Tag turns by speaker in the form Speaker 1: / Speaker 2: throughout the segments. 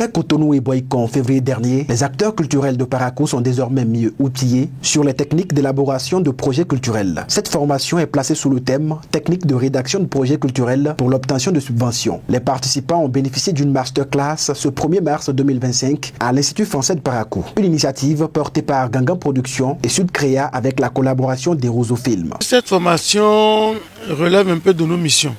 Speaker 1: Après Cotonou et Boycon en février dernier, les acteurs culturels de Parakou sont désormais mieux outillés sur les techniques d'élaboration de projets culturels. Cette formation est placée sous le thème « Technique de rédaction de projets culturels pour l'obtention de subventions ». Les participants ont bénéficié d'une masterclass ce 1er mars 2025 à l'Institut français de Parakou. Une initiative portée par Gangan Productions et Sud Créa avec la collaboration des Roseau Films.
Speaker 2: Cette formation relève un peu de nos missions.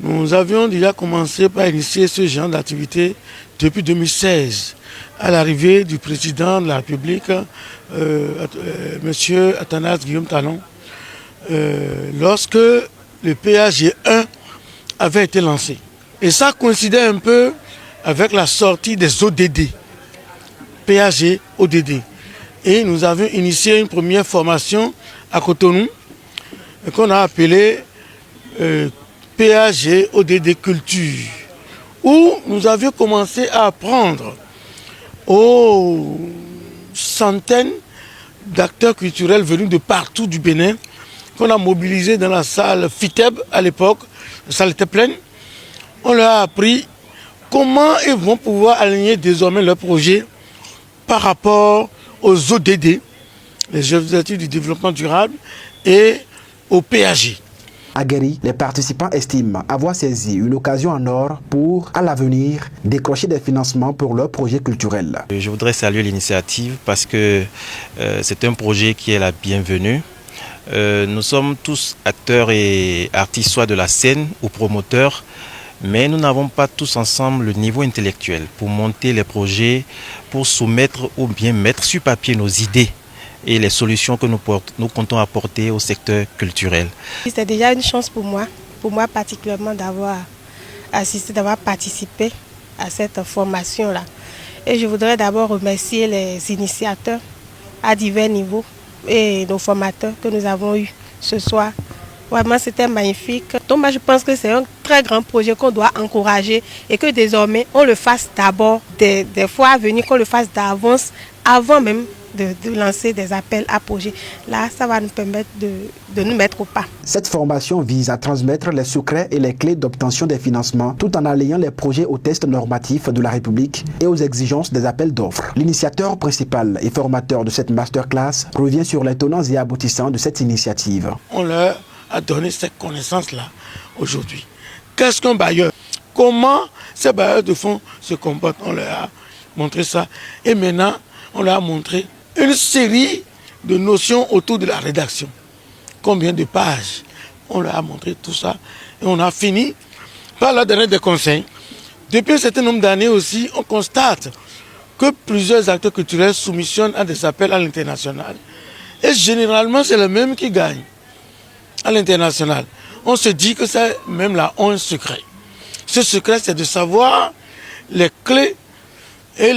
Speaker 2: Nous avions déjà commencé par initier ce genre d'activité depuis 2016, à l'arrivée du président de la République, M. Athanase Guillaume Talon, lorsque le PAG1 avait été lancé. Et ça coïncidait un peu avec la sortie des ODD, PAG, ODD. Et nous avions initié une première formation à Cotonou, qu'on a appelée PAG ODD Culture, où nous avions commencé à apprendre aux centaines d'acteurs culturels venus de partout du Bénin, qu'on a mobilisés dans la salle FITEB à l'époque, la salle était pleine. On leur a appris comment ils vont pouvoir aligner désormais leurs projets par rapport aux ODD, les objectifs du développement durable, et au PAG.
Speaker 1: À Guéry, les participants estiment avoir saisi une occasion en or pour, à l'avenir, décrocher des financements pour leurs projets culturels.
Speaker 3: Je voudrais saluer l'initiative parce que c'est un projet qui est la bienvenue. Nous sommes tous acteurs et artistes, soit de la scène ou promoteurs, mais nous n'avons pas tous ensemble le niveau intellectuel pour monter les projets, pour soumettre ou bien mettre sur papier nos idées et les solutions que nous comptons apporter au secteur culturel.
Speaker 4: C'est déjà une chance pour moi particulièrement d'avoir assisté, d'avoir participé à cette formation-là. Et je voudrais d'abord remercier les initiateurs à divers niveaux et nos formateurs que nous avons eus ce soir. Vraiment, c'était magnifique. Donc moi, je pense que c'est un très grand projet qu'on doit encourager et que désormais, on le fasse d'abord, des fois à venir, qu'on le fasse d'avance, avant même de lancer des appels à projets. Là, ça va nous permettre de nous mettre au pas.
Speaker 1: Cette formation vise à transmettre les secrets et les clés d'obtention des financements tout en alliant les projets aux tests normatifs de la République et aux exigences des appels d'offres. L'initiateur principal et formateur de cette masterclass revient sur les tenants et aboutissants de cette initiative.
Speaker 2: On leur a donné cette connaissance-là aujourd'hui. Qu'est-ce qu'un bailleur? Comment ces bailleurs de fonds se comportent? On leur a montré ça. Et maintenant, on leur a montré une série de notions autour de la rédaction. Combien de pages? On leur a montré tout ça. Et on a fini par leur donner des conseils. Depuis un certain nombre d'années aussi, on constate que plusieurs acteurs culturels soumissionnent à des appels à l'international. Et généralement, c'est le même qui gagne à l'international. On se dit que c'est même là un secret. Ce secret, c'est de savoir les clés et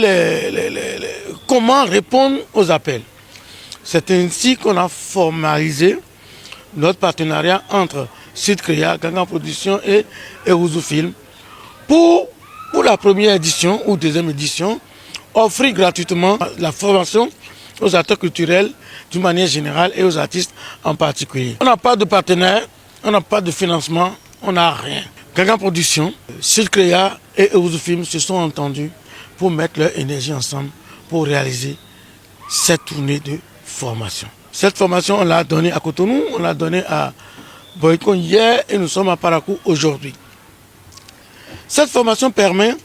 Speaker 2: comment répondre aux appels. C'est ainsi qu'on a formalisé notre partenariat entre Sud Créa, Gangan Productions et Roseau Films pour la première édition ou deuxième édition, offrir gratuitement la formation aux acteurs culturels d'une manière générale et aux artistes en particulier. On n'a pas de partenaire, on n'a pas de financement, on n'a rien. Gangan Productions, Sud Créa et Roseau Films se sont entendus pour mettre leur énergie ensemble pour réaliser cette tournée de formation. Cette formation, on l'a donnée à Cotonou, on l'a donnée à Boycon hier et nous sommes à Parakou aujourd'hui. Cette formation permet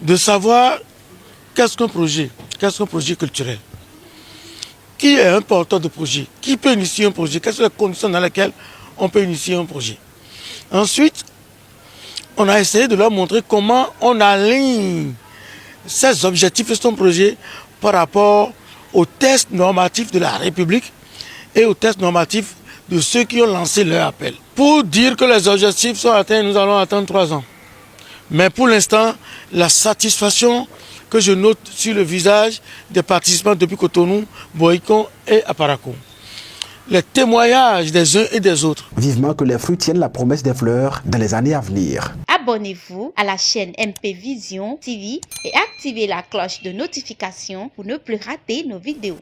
Speaker 2: de savoir qu'est-ce qu'un projet culturel. Qui est un porteur de projet? Qui peut initier un projet? Quelles sont les conditions dans lesquelles on peut initier un projet? Ensuite, on a essayé de leur montrer comment on aligne ces objectifs et son projet par rapport aux tests normatifs de la République et aux tests normatifs de ceux qui ont lancé leur appel. Pour dire que les objectifs sont atteints, nous allons attendre 3 ans. Mais pour l'instant, la satisfaction que je note sur le visage des participants depuis Cotonou, Boycon et Parakou. Les témoignages des uns et des autres.
Speaker 1: Vivement que les fruits tiennent la promesse des fleurs dans les années à venir.
Speaker 5: Abonnez-vous à la chaîne MP Vision TV et activez la cloche de notification pour ne plus rater nos vidéos.